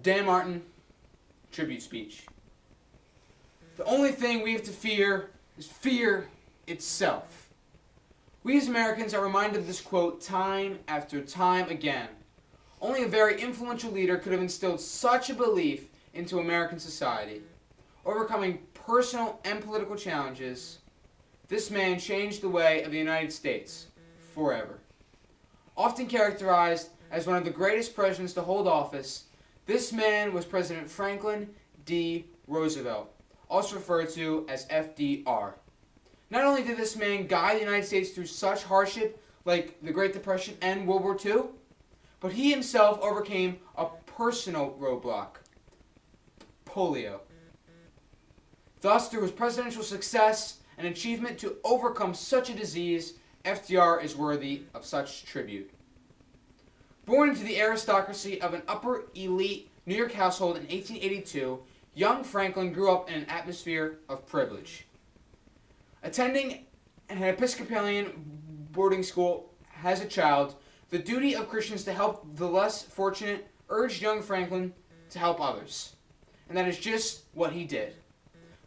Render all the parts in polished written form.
Dan Martin, tribute speech. The only thing we have to fear is fear itself. We as Americans are reminded of this quote time after time again. Only a very influential leader could have instilled such a belief into American society. Overcoming personal and political challenges, this man changed the way of the United States forever. Often characterized as one of the greatest presidents to hold office, this man was President Franklin D. Roosevelt, also referred to as FDR. Not only did this man guide the United States through such hardship like the Great Depression and World War II, but he himself overcame a personal roadblock: polio. Thus, through his presidential success and achievement to overcome such a disease, FDR is worthy of such tribute. Born into the aristocracy of an upper elite New York household in 1882, young Franklin grew up in an atmosphere of privilege. Attending an Episcopalian boarding school as a child, the duty of Christians to help the less fortunate urged young Franklin to help others. And that is just what he did.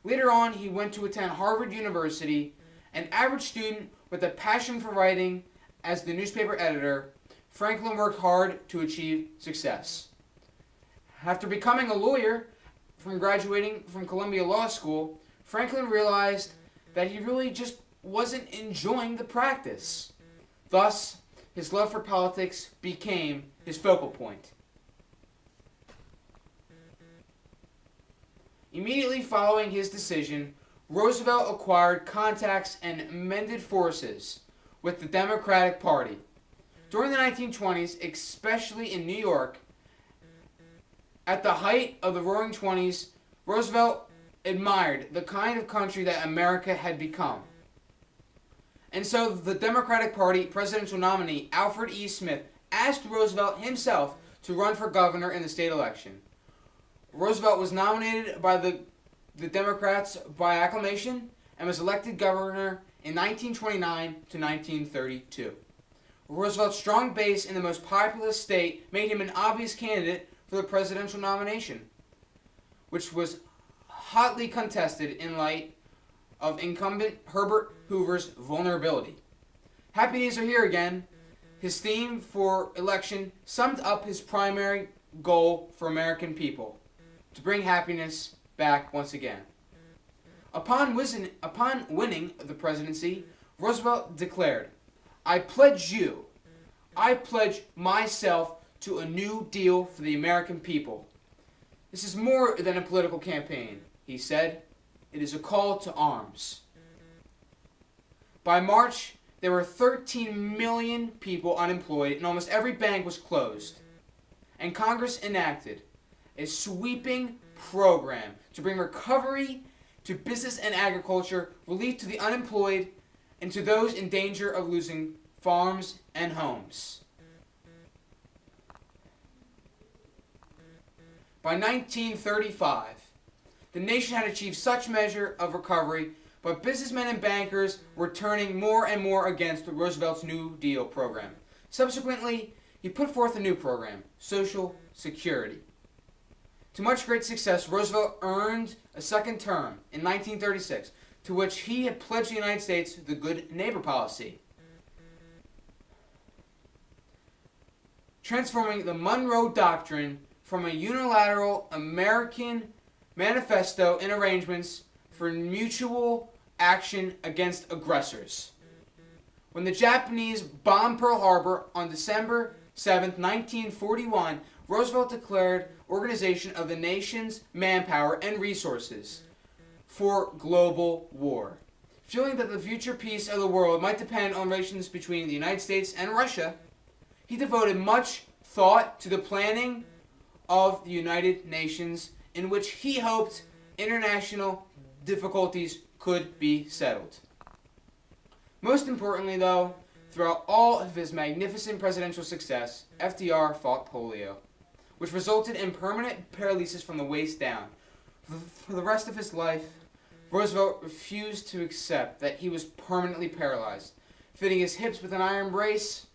Later on, he went to attend Harvard University. An average student with a passion for writing as the newspaper editor, Franklin worked hard to achieve success. After becoming a lawyer from graduating from Columbia Law School, Franklin realized that he really just wasn't enjoying the practice. Thus, his love for politics became his focal point. Immediately following his decision, Roosevelt acquired contacts and mended forces with the Democratic Party. During the 1920s, especially in New York, at the height of the Roaring Twenties, Roosevelt admired the kind of country that America had become. And so the Democratic Party presidential nominee, Alfred E. Smith, asked Roosevelt himself to run for governor in the state election. Roosevelt was nominated by the Democrats by acclamation and was elected governor in 1929 to 1932. Roosevelt's strong base in the most populous state made him an obvious candidate for the presidential nomination, which was hotly contested in light of incumbent Herbert Hoover's vulnerability. Happy days are here again. His theme for election summed up his primary goal for American people: to bring happiness back once again. Upon winning the presidency, Roosevelt declared, I pledge myself to a new deal for the American people. This is more than a political campaign, he said. It is a call to arms. By March, there were 13 million people unemployed and almost every bank was closed. And Congress enacted a sweeping program to bring recovery to business and agriculture, relief to the unemployed, and to those in danger of losing farms and homes. By 1935, the nation had achieved such measure of recovery, but businessmen and bankers were turning more and more against Roosevelt's New Deal program. Subsequently, he put forth a new program, Social Security. To much great success, Roosevelt earned a second term in 1936, to which he had pledged the United States the Good Neighbor policy, transforming the Monroe Doctrine from a unilateral American manifesto and arrangements for mutual action against aggressors. When the Japanese bombed Pearl Harbor on December 7, 1941, Roosevelt declared organization of the nation's manpower and resources for global war. Feeling that the future peace of the world might depend on relations between the United States and Russia, he devoted much thought to the planning of the United Nations, in which he hoped international difficulties could be settled. Most importantly, though, throughout all of his magnificent presidential success, FDR fought polio, which resulted in permanent paralysis from the waist down. For the rest of his life, Roosevelt refused to accept that he was permanently paralyzed. Fitting his hips with an iron brace,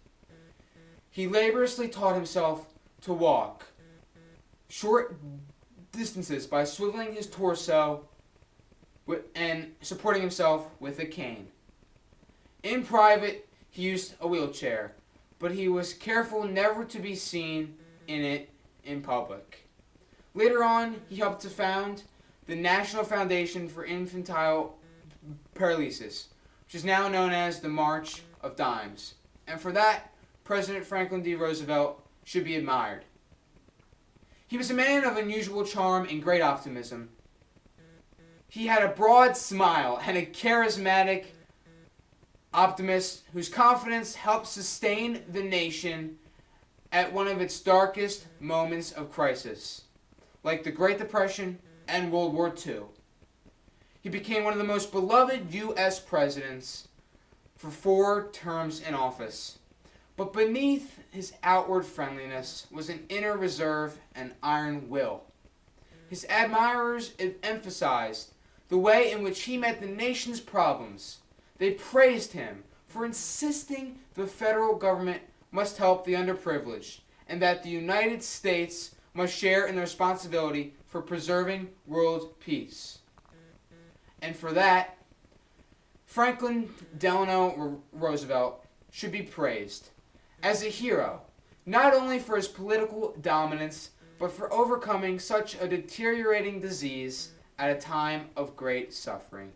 he laboriously taught himself to walk. short distances by swiveling his torso and supporting himself with a cane. In private, he used a wheelchair, but he was careful never to be seen in it in public. Later on, he helped to found the National Foundation for Infantile Paralysis, which is now known as the March of Dimes. And for that, President Franklin D. Roosevelt should be admired. He was a man of unusual charm and great optimism. He had a broad smile and a charismatic optimist whose confidence helped sustain the nation at one of its darkest moments of crisis, like the Great Depression and World War II. He became one of the most beloved U.S. presidents for 4 terms in office. But beneath his outward friendliness was an inner reserve and iron will. His admirers emphasized the way in which he met the nation's problems. They praised him for insisting the federal government must help the underprivileged and that the United States must share in the responsibility for preserving world peace. And for that, Franklin Delano Roosevelt should be praised as a hero, not only for his political dominance, but for overcoming such a deteriorating disease at a time of great suffering.